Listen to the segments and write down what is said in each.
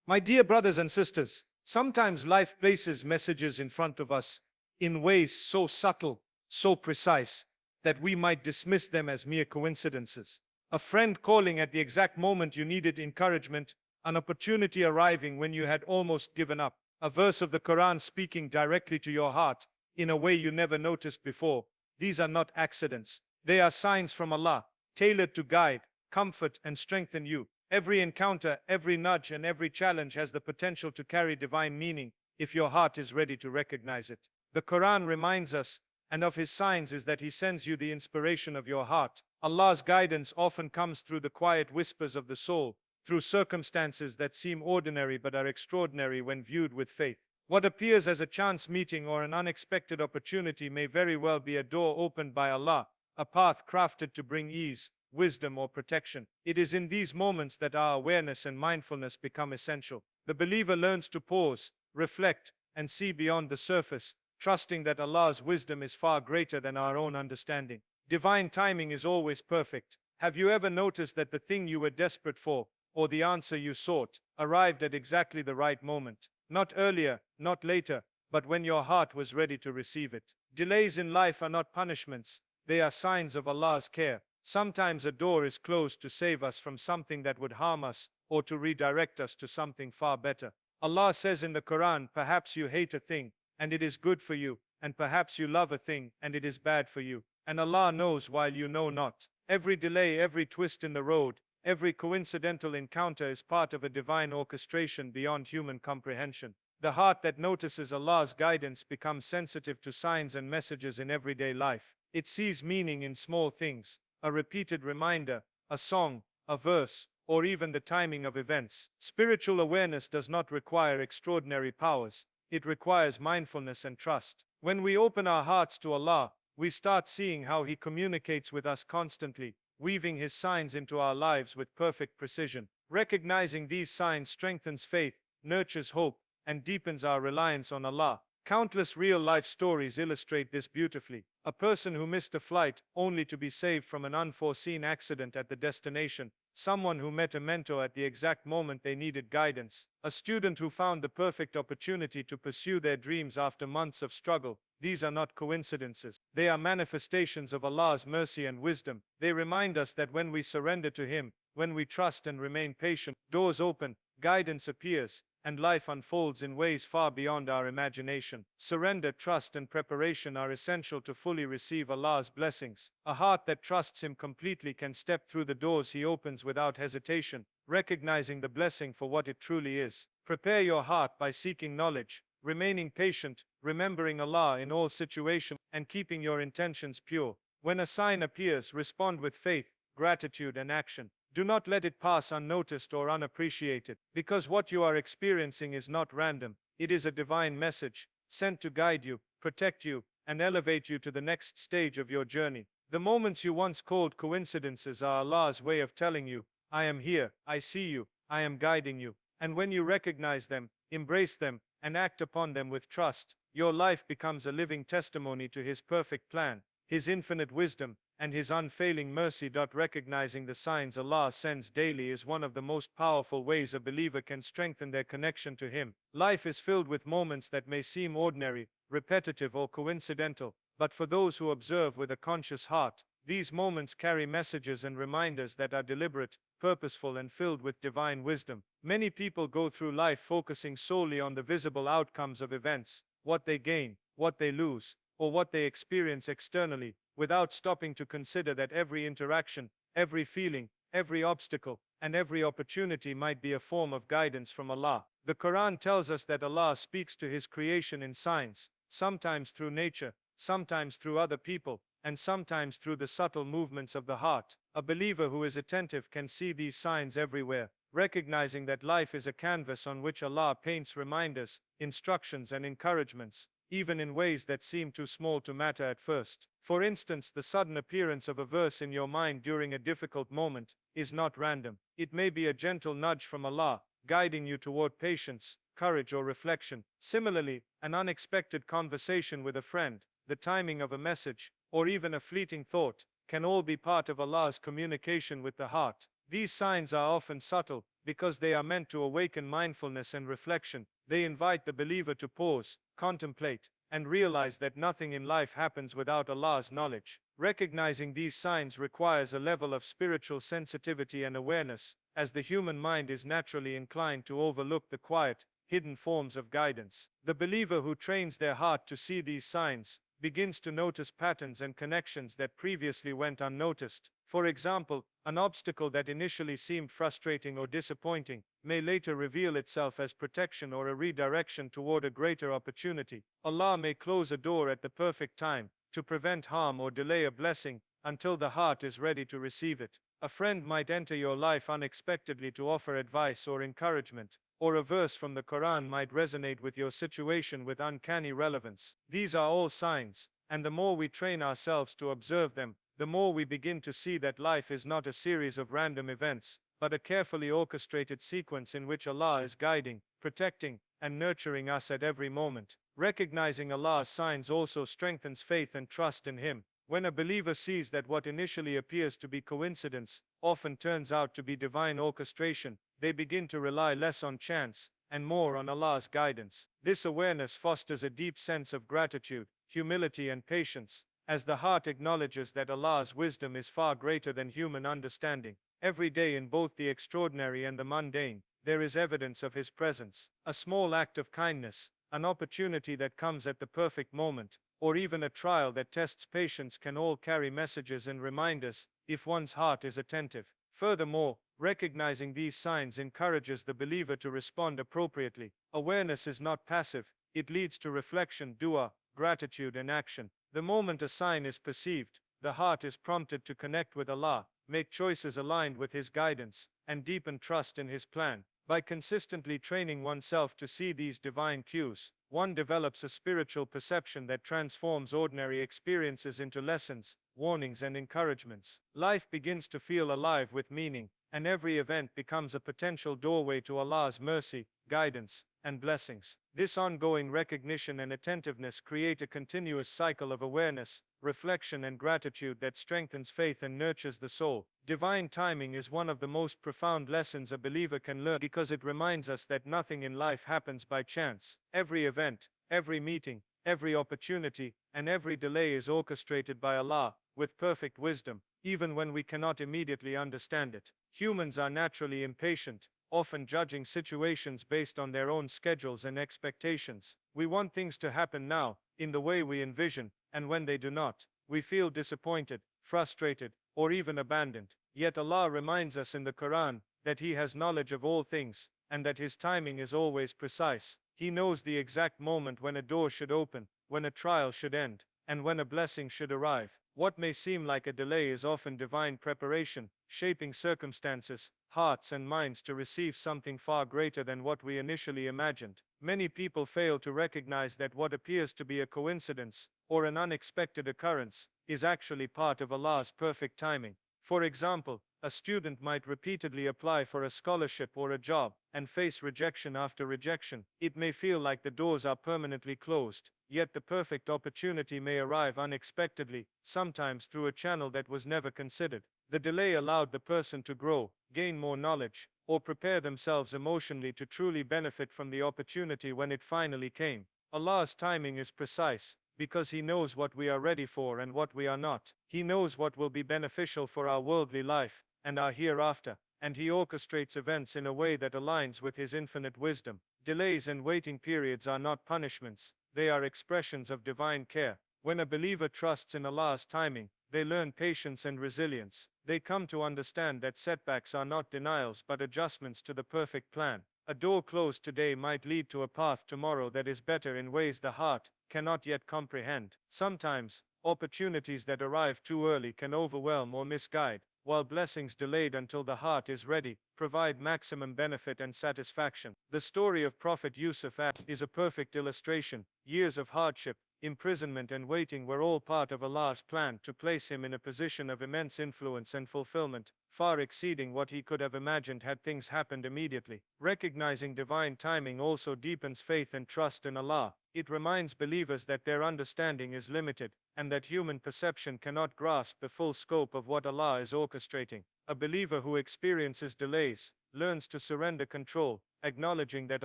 My dear brothers and sisters, sometimes life places messages in front of us in ways so subtle, so precise, that we might dismiss them as mere coincidences. A friend calling at the exact moment you needed encouragement, an opportunity arriving when you had almost given up, a verse of the Quran speaking directly to your heart in a way you never noticed before. These are not accidents. They are signs from Allah, tailored to guide, comfort, and strengthen you. Every encounter, every nudge, and every challenge has the potential to carry divine meaning if your heart is ready to recognize it. The Quran reminds us, and of His signs is that He sends you the inspiration of your heart. Allah's guidance often comes through the quiet whispers of the soul, through circumstances that seem ordinary but are extraordinary when viewed with faith. What appears as a chance meeting or an unexpected opportunity may very well be a door opened by Allah, a path crafted to bring ease, wisdom, or protection. It is in these moments that our awareness and mindfulness become essential. The believer learns to pause, reflect, and see beyond the surface, trusting that Allah's wisdom is far greater than our own understanding. Divine timing is always perfect. Have you ever noticed that the thing you were desperate for, or the answer you sought, arrived at exactly the right moment? Not earlier, not later, but when your heart was ready to receive it. Delays in life are not punishments, they are signs of Allah's care. Sometimes a door is closed to save us from something that would harm us, or to redirect us to something far better. Allah says in the Quran, perhaps you hate a thing, and it is good for you, and perhaps you love a thing, and it is bad for you. And Allah knows while you know not. Every delay, every twist in the road, every coincidental encounter is part of a divine orchestration beyond human comprehension. The heart that notices Allah's guidance becomes sensitive to signs and messages in everyday life. It sees meaning in small things, a repeated reminder, a song, a verse, or even the timing of events. Spiritual awareness does not require extraordinary powers. It requires mindfulness and trust. When we open our hearts to Allah, we start seeing how He communicates with us constantly, weaving His signs into our lives with perfect precision. Recognizing these signs strengthens faith, nurtures hope, and deepens our reliance on Allah. Countless real-life stories illustrate this beautifully. A person who missed a flight only to be saved from an unforeseen accident at the destination. Someone who met a mentor at the exact moment they needed guidance. A student who found the perfect opportunity to pursue their dreams after months of struggle. These are not coincidences. They are manifestations of Allah's mercy and wisdom. They remind us that when we surrender to Him, when we trust and remain patient, doors open, guidance appears, and life unfolds in ways far beyond our imagination. Surrender, trust, and preparation are essential to fully receive Allah's blessings. A heart that trusts Him completely can step through the doors He opens without hesitation, recognizing the blessing for what it truly is. Prepare your heart by seeking knowledge, remaining patient, remembering Allah in all situations, and keeping your intentions pure. When a sign appears, respond with faith, gratitude, and action. Do not let it pass unnoticed or unappreciated, because what you are experiencing is not random. It is a divine message, sent to guide you, protect you, and elevate you to the next stage of your journey. The moments you once called coincidences are Allah's way of telling you, I am here, I see you, I am guiding you. And when you recognize them, embrace them, and act upon them with trust, your life becomes a living testimony to His perfect plan, His infinite wisdom, and His unfailing mercy. Recognizing the signs Allah sends daily is one of the most powerful ways a believer can strengthen their connection to Him. Life is filled with moments that may seem ordinary, repetitive, or coincidental, but for those who observe with a conscious heart, these moments carry messages and reminders that are deliberate, purposeful, and filled with divine wisdom. Many people go through life focusing solely on the visible outcomes of events, what they gain, what they lose, or what they experience externally, without stopping to consider that every interaction, every feeling, every obstacle, and every opportunity might be a form of guidance from Allah. The Quran tells us that Allah speaks to His creation in signs, sometimes through nature, sometimes through other people, and sometimes through the subtle movements of the heart. A believer who is attentive can see these signs everywhere, recognizing that life is a canvas on which Allah paints reminders, instructions, and encouragements, even in ways that seem too small to matter at first. For instance, the sudden appearance of a verse in your mind during a difficult moment is not random. It may be a gentle nudge from Allah, guiding you toward patience, courage, or reflection. Similarly, an unexpected conversation with a friend, the timing of a message, or even a fleeting thought, can all be part of Allah's communication with the heart. These signs are often subtle, because they are meant to awaken mindfulness and reflection. They invite the believer to pause, contemplate, and realize that nothing in life happens without Allah's knowledge. Recognizing these signs requires a level of spiritual sensitivity and awareness, as the human mind is naturally inclined to overlook the quiet, hidden forms of guidance. The believer who trains their heart to see these signs begins to notice patterns and connections that previously went unnoticed. For example, an obstacle that initially seemed frustrating or disappointing may later reveal itself as protection or a redirection toward a greater opportunity. Allah may close a door at the perfect time to prevent harm or delay a blessing until the heart is ready to receive it. A friend might enter your life unexpectedly to offer advice or encouragement, or a verse from the Quran might resonate with your situation with uncanny relevance. These are all signs, and the more we train ourselves to observe them, the more we begin to see that life is not a series of random events, but a carefully orchestrated sequence in which Allah is guiding, protecting, and nurturing us at every moment. Recognizing Allah's signs also strengthens faith and trust in Him. When a believer sees that what initially appears to be coincidence often turns out to be divine orchestration, they begin to rely less on chance and more on Allah's guidance. This awareness fosters a deep sense of gratitude, humility, and patience, as the heart acknowledges that Allah's wisdom is far greater than human understanding. Every day, in both the extraordinary and the mundane, there is evidence of His presence. A small act of kindness, an opportunity that comes at the perfect moment, or even a trial that tests patience can all carry messages and reminders if one's heart is attentive. Furthermore, recognizing these signs encourages the believer to respond appropriately. Awareness is not passive, it leads to reflection, dua, gratitude, and action. The moment a sign is perceived, the heart is prompted to connect with Allah, make choices aligned with His guidance, and deepen trust in His plan. By consistently training oneself to see these divine cues, one develops a spiritual perception that transforms ordinary experiences into lessons, warnings, and encouragements. Life begins to feel alive with meaning, and every event becomes a potential doorway to Allah's mercy, guidance, and blessings. This ongoing recognition and attentiveness create a continuous cycle of awareness, reflection, and gratitude that strengthens faith and nurtures the soul. Divine timing is one of the most profound lessons a believer can learn because it reminds us that nothing in life happens by chance. Every event, every meeting, every opportunity, and every delay is orchestrated by Allah with perfect wisdom, even when we cannot immediately understand it. Humans are naturally impatient, often judging situations based on their own schedules and expectations. We want things to happen now, in the way we envision, and when they do not, we feel disappointed, frustrated, or even abandoned. Yet Allah reminds us in the Quran that He has knowledge of all things, and that His timing is always precise. He knows the exact moment when a door should open, when a trial should end, and when a blessing should arrive. What may seem like a delay is often divine preparation, shaping circumstances, hearts, and minds to receive something far greater than what we initially imagined. Many people fail to recognize that what appears to be a coincidence, or an unexpected occurrence, is actually part of Allah's perfect timing. For example, a student might repeatedly apply for a scholarship or a job, and face rejection after rejection. It may feel like the doors are permanently closed, yet the perfect opportunity may arrive unexpectedly, sometimes through a channel that was never considered. The delay allowed the person to grow, gain more knowledge, or prepare themselves emotionally to truly benefit from the opportunity when it finally came. Allah's timing is precise, because He knows what we are ready for and what we are not. He knows what will be beneficial for our worldly life and our hereafter, and He orchestrates events in a way that aligns with His infinite wisdom. Delays and waiting periods are not punishments, they are expressions of divine care. When a believer trusts in Allah's timing, they learn patience and resilience. They come to understand that setbacks are not denials but adjustments to the perfect plan. A door closed today might lead to a path tomorrow that is better in ways the heart cannot yet comprehend. Sometimes, opportunities that arrive too early can overwhelm or misguide, while blessings delayed until the heart is ready provide maximum benefit and satisfaction. The story of Prophet Yusuf is a perfect illustration. Years of hardship, imprisonment and waiting were all part of Allah's plan to place him in a position of immense influence and fulfillment, far exceeding what he could have imagined had things happened immediately. Recognizing divine timing also deepens faith and trust in Allah. It reminds believers that their understanding is limited, and that human perception cannot grasp the full scope of what Allah is orchestrating. A believer who experiences delays learns to surrender control, acknowledging that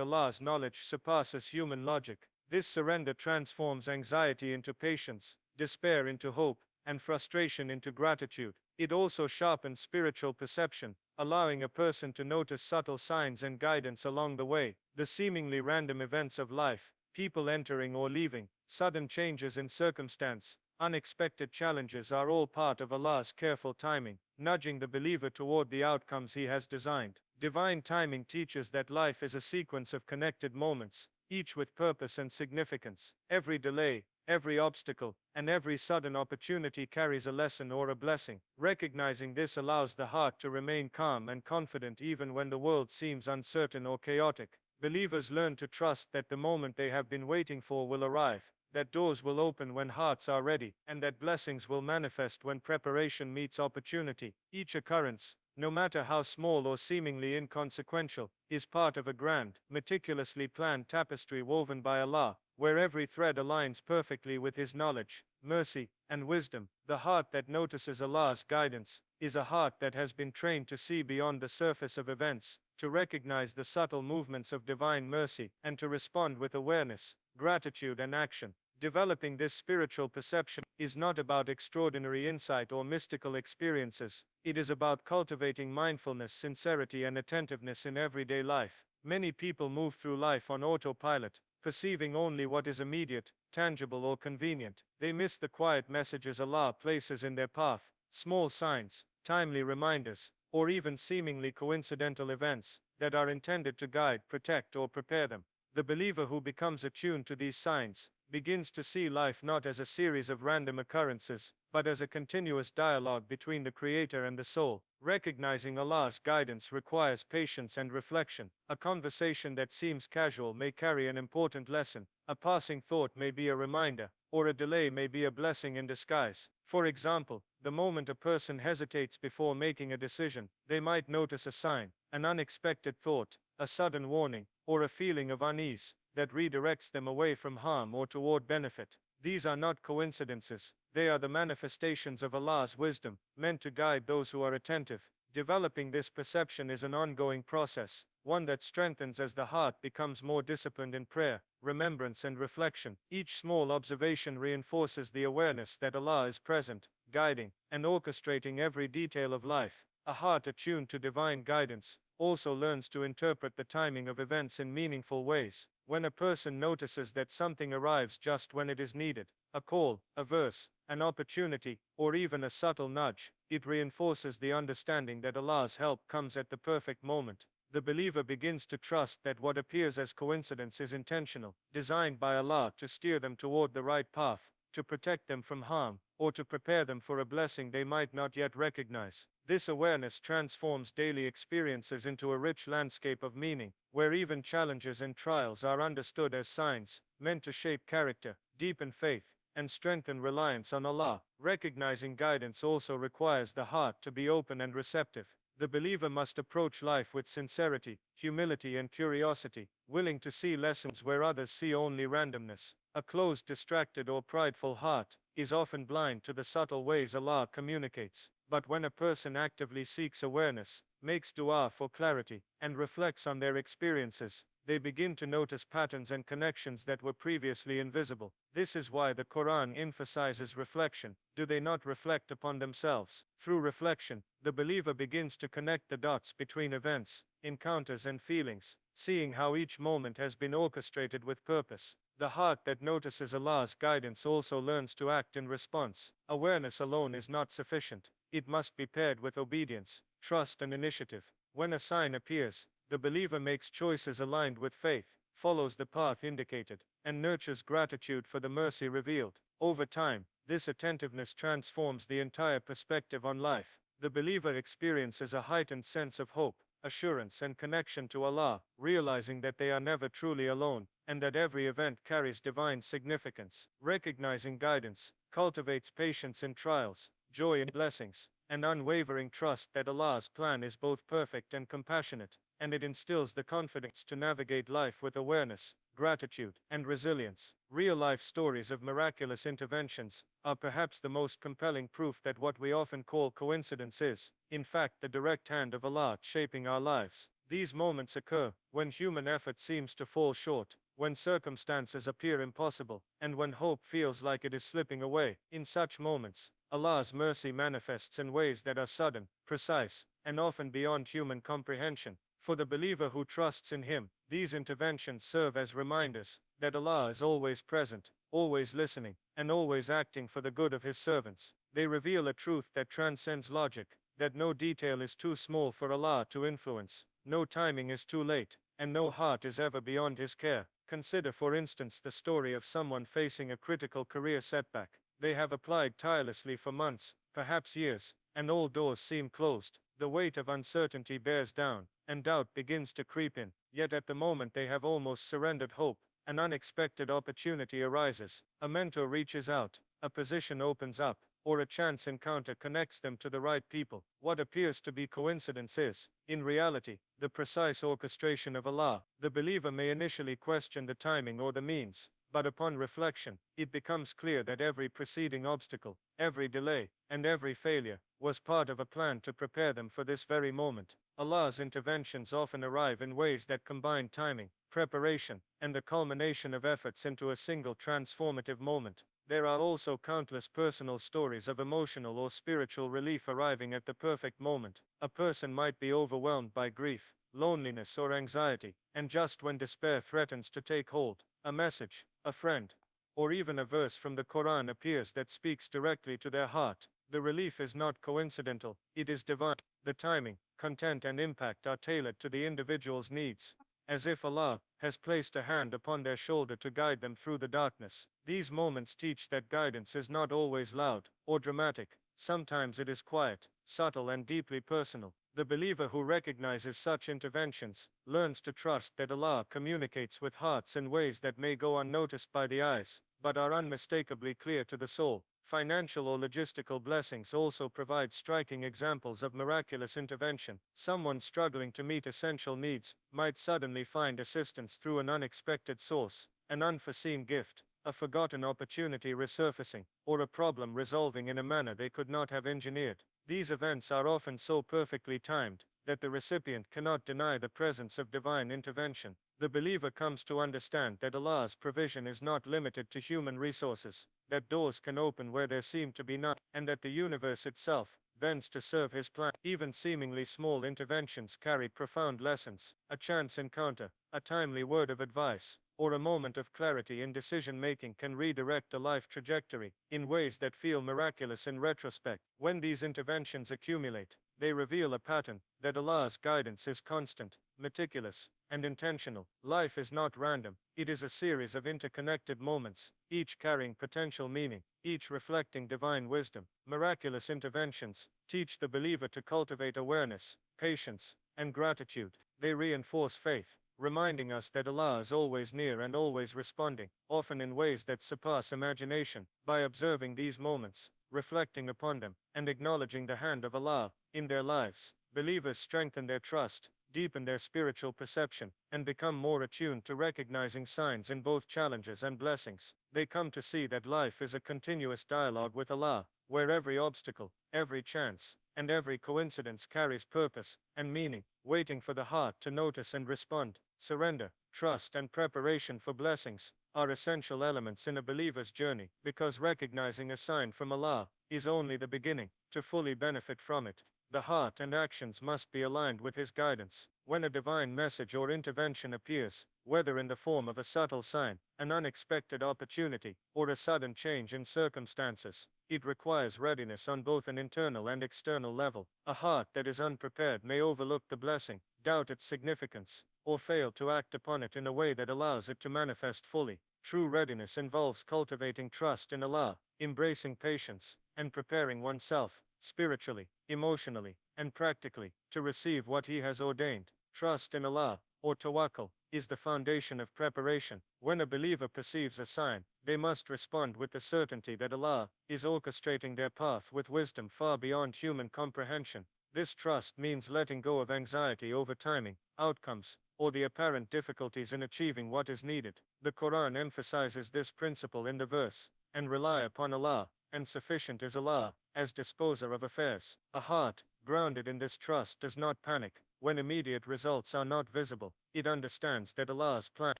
Allah's knowledge surpasses human logic. This surrender transforms anxiety into patience, despair into hope, and frustration into gratitude. It also sharpens spiritual perception, allowing a person to notice subtle signs and guidance along the way. The seemingly random events of life, people entering or leaving, sudden changes in circumstance, unexpected challenges are all part of Allah's careful timing, nudging the believer toward the outcomes He has designed. Divine timing teaches that life is a sequence of connected moments, each with purpose and significance. Every delay, every obstacle, and every sudden opportunity carries a lesson or a blessing. Recognizing this allows the heart to remain calm and confident even when the world seems uncertain or chaotic. Believers learn to trust that the moment they have been waiting for will arrive, that doors will open when hearts are ready, and that blessings will manifest when preparation meets opportunity. Each occurrence, no matter how small or seemingly inconsequential, is part of a grand, meticulously planned tapestry woven by Allah, where every thread aligns perfectly with His knowledge, mercy, and wisdom. The heart that notices Allah's guidance is a heart that has been trained to see beyond the surface of events, to recognize the subtle movements of divine mercy, and to respond with awareness, gratitude, and action. Developing this spiritual perception is not about extraordinary insight or mystical experiences. It is about cultivating mindfulness, sincerity, and attentiveness in everyday life. Many people move through life on autopilot, perceiving only what is immediate, tangible, or convenient. They miss the quiet messages Allah places in their path, small signs, timely reminders, or even seemingly coincidental events that are intended to guide, protect, or prepare them. The believer who becomes attuned to these signs begins to see life not as a series of random occurrences, but as a continuous dialogue between the Creator and the soul. Recognizing Allah's guidance requires patience and reflection. A conversation that seems casual may carry an important lesson. A passing thought may be a reminder, or a delay may be a blessing in disguise. For example, the moment a person hesitates before making a decision, they might notice a sign, an unexpected thought, a sudden warning, or a feeling of unease that redirects them away from harm or toward benefit. These are not coincidences, they are the manifestations of Allah's wisdom, meant to guide those who are attentive. Developing this perception is an ongoing process, one that strengthens as the heart becomes more disciplined in prayer, remembrance, and reflection. Each small observation reinforces the awareness that Allah is present, guiding, and orchestrating every detail of life. A heart attuned to divine guidance also learns to interpret the timing of events in meaningful ways. When a person notices that something arrives just when it is needed, a call, a verse, an opportunity, or even a subtle nudge, it reinforces the understanding that Allah's help comes at the perfect moment. The believer begins to trust that what appears as coincidence is intentional, designed by Allah to steer them toward the right path, to protect them from harm, or to prepare them for a blessing they might not yet recognize. This awareness transforms daily experiences into a rich landscape of meaning, where even challenges and trials are understood as signs, meant to shape character, deepen faith, and strengthen reliance on Allah. Recognizing guidance also requires the heart to be open and receptive. The believer must approach life with sincerity, humility, and curiosity, willing to see lessons where others see only randomness. A closed, distracted, or prideful heart is often blind to the subtle ways Allah communicates. But when a person actively seeks awareness, makes dua for clarity, and reflects on their experiences, they begin to notice patterns and connections that were previously invisible. This is why the Quran emphasizes reflection. Do they not reflect upon themselves? Through reflection, the believer begins to connect the dots between events, encounters, and feelings, seeing how each moment has been orchestrated with purpose. The heart that notices Allah's guidance also learns to act in response. Awareness alone is not sufficient. It must be paired with obedience, trust, and initiative. When a sign appears, the believer makes choices aligned with faith, follows the path indicated, and nurtures gratitude for the mercy revealed. Over time, this attentiveness transforms the entire perspective on life. The believer experiences a heightened sense of hope, assurance and connection to Allah, realizing that they are never truly alone, and that every event carries divine significance. Recognizing guidance cultivates patience in trials, joy in blessings, and unwavering trust that Allah's plan is both perfect and compassionate, and it instills the confidence to navigate life with awareness, gratitude, and resilience. Real-life stories of miraculous interventions are perhaps the most compelling proof that what we often call coincidence is, in fact, the direct hand of Allah shaping our lives. These moments occur when human effort seems to fall short, when circumstances appear impossible, and when hope feels like it is slipping away. In such moments, Allah's mercy manifests in ways that are sudden, precise, and often beyond human comprehension. For the believer who trusts in Him, these interventions serve as reminders that Allah is always present, always listening, and always acting for the good of His servants. They reveal a truth that transcends logic, that no detail is too small for Allah to influence, no timing is too late, and no heart is ever beyond His care. Consider, for instance, the story of someone facing a critical career setback. They have applied tirelessly for months, perhaps years, and all doors seem closed. The weight of uncertainty bears down, and doubt begins to creep in. Yet at the moment they have almost surrendered hope, an unexpected opportunity arises. A mentor reaches out, a position opens up, or a chance encounter connects them to the right people. What appears to be coincidence is, in reality, the precise orchestration of Allah. The believer may initially question the timing or the means, but upon reflection, it becomes clear that every preceding obstacle, every delay, and every failure was part of a plan to prepare them for this very moment. Allah's interventions often arrive in ways that combine timing, preparation, and the culmination of efforts into a single transformative moment. There are also countless personal stories of emotional or spiritual relief arriving at the perfect moment. A person might be overwhelmed by grief, loneliness, or anxiety, and just when despair threatens to take hold, a message, a friend, or even a verse from the Quran appears that speaks directly to their heart. The relief is not coincidental, it is divine. The timing, content, and impact are tailored to the individual's needs, as if Allah has placed a hand upon their shoulder to guide them through the darkness. These moments teach that guidance is not always loud or dramatic. Sometimes it is quiet, subtle, and deeply personal. The believer who recognizes such interventions learns to trust that Allah communicates with hearts in ways that may go unnoticed by the eyes, but are unmistakably clear to the soul. Financial or logistical blessings also provide striking examples of miraculous intervention. Someone struggling to meet essential needs might suddenly find assistance through an unexpected source, an unforeseen gift, a forgotten opportunity resurfacing, or a problem resolving in a manner they could not have engineered. These events are often so perfectly timed that the recipient cannot deny the presence of divine intervention. The believer comes to understand that Allah's provision is not limited to human resources, that doors can open where there seem to be none, and that the universe itself bends to serve His plan. Even seemingly small interventions carry profound lessons. A chance encounter, a timely word of advice, or a moment of clarity in decision-making can redirect a life trajectory in ways that feel miraculous in retrospect. When these interventions accumulate, they reveal a pattern that Allah's guidance is constant, meticulous, and intentional. Life is not random, it is a series of interconnected moments, each carrying potential meaning, each reflecting divine wisdom. Miraculous interventions teach the believer to cultivate awareness, patience, and gratitude. They reinforce faith, reminding us that Allah is always near and always responding, often in ways that surpass imagination. By observing these moments, reflecting upon them, and acknowledging the hand of Allah in their lives, believers strengthen their trust, deepen their spiritual perception, and become more attuned to recognizing signs in both challenges and blessings. They come to see that life is a continuous dialogue with Allah, where every obstacle, every chance, and every coincidence carries purpose and meaning, waiting for the heart to notice and respond. Surrender, trust, and preparation for blessings are essential elements in a believer's journey, because recognizing a sign from Allah is only the beginning. To fully benefit from it, the heart and actions must be aligned with His guidance. When a divine message or intervention appears, whether in the form of a subtle sign, an unexpected opportunity, or a sudden change in circumstances, it requires readiness on both an internal and external level. A heart that is unprepared may overlook the blessing, doubt its significance, or fail to act upon it in a way that allows it to manifest fully. True readiness involves cultivating trust in Allah, embracing patience, and preparing oneself, spiritually, emotionally, and practically, to receive what He has ordained. Trust in Allah, or tawakkul, is the foundation of preparation. When a believer perceives a sign, they must respond with the certainty that Allah is orchestrating their path with wisdom far beyond human comprehension. This trust means letting go of anxiety over timing, outcomes, or the apparent difficulties in achieving what is needed. The Quran emphasizes this principle in the verse, and rely upon Allah, and sufficient is Allah, as disposer of affairs. A heart, grounded in this trust, does not panic when immediate results are not visible. It understands that Allah's plan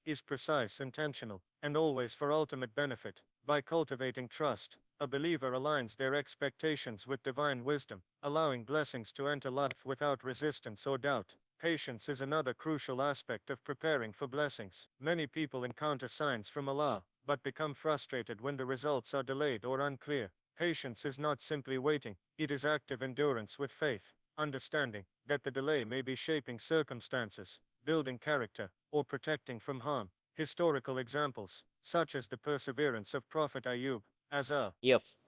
is precise, intentional, and always for ultimate benefit. By cultivating trust, a believer aligns their expectations with divine wisdom, allowing blessings to enter life without resistance or doubt. Patience is another crucial aspect of preparing for blessings. Many people encounter signs from Allah, but become frustrated when the results are delayed or unclear. Patience is not simply waiting, it is active endurance with faith, understanding that the delay may be shaping circumstances, building character, or protecting from harm. Historical examples, such as the perseverance of Prophet Ayub, Azar,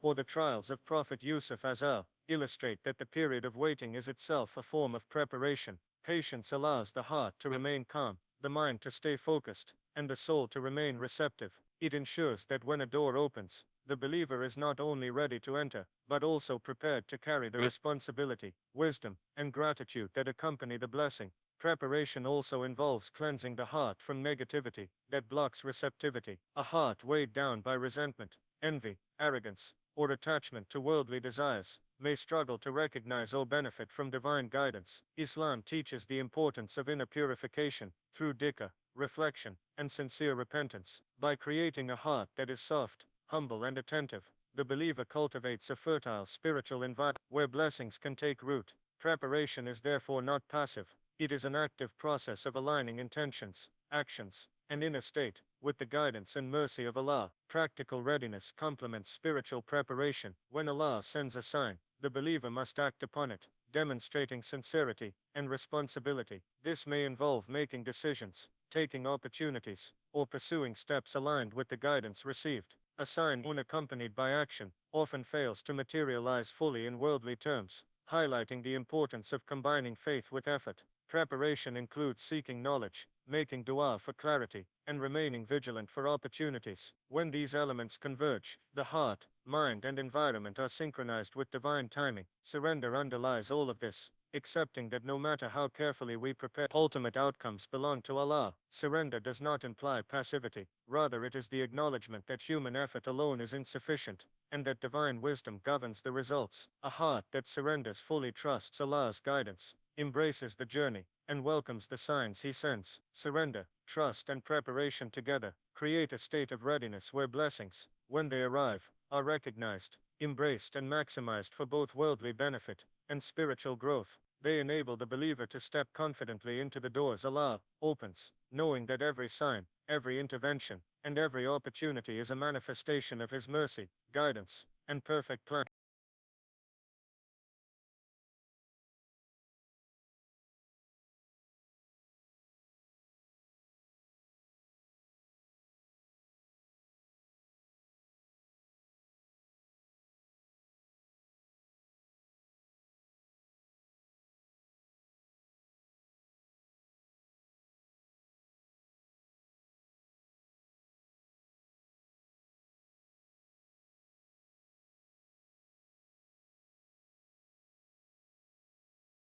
or the trials of Prophet Yusuf Azar, illustrate that the period of waiting is itself a form of preparation. Patience allows the heart to remain calm, the mind to stay focused, and the soul to remain receptive. It ensures that when a door opens, the believer is not only ready to enter, but also prepared to carry the responsibility, wisdom, and gratitude that accompany the blessing. Preparation also involves cleansing the heart from negativity that blocks receptivity. A heart weighed down by resentment, envy, arrogance, or attachment to worldly desires may struggle to recognize or benefit from divine guidance. Islam teaches the importance of inner purification through dhikr, reflection, and sincere repentance. By creating a heart that is soft, humble, and attentive, the believer cultivates a fertile spiritual environment where blessings can take root. Preparation is therefore not passive, it is an active process of aligning intentions, actions, and inner state with the guidance and mercy of Allah. Practical readiness complements spiritual preparation. When Allah sends a sign, the believer must act upon it, demonstrating sincerity and responsibility. This may involve making decisions, taking opportunities, or pursuing steps aligned with the guidance received. A sign unaccompanied by action often fails to materialize fully in worldly terms, highlighting the importance of combining faith with effort. Preparation includes seeking knowledge, making dua for clarity, and remaining vigilant for opportunities. When these elements converge, the heart, mind, and environment are synchronized with divine timing. Surrender underlies all of this, accepting that no matter how carefully we prepare, ultimate outcomes belong to Allah. Surrender does not imply passivity, rather it is the acknowledgement that human effort alone is insufficient, and that divine wisdom governs the results. A heart that surrenders fully trusts Allah's guidance, embraces the journey, and welcomes the signs He sends. Surrender, trust, and preparation together create a state of readiness where blessings, when they arrive, are recognized, embraced, and maximized for both worldly benefit and spiritual growth. They enable the believer to step confidently into the doors Allah opens, knowing that every sign, every intervention, and every opportunity is a manifestation of His mercy, guidance, and perfect plan.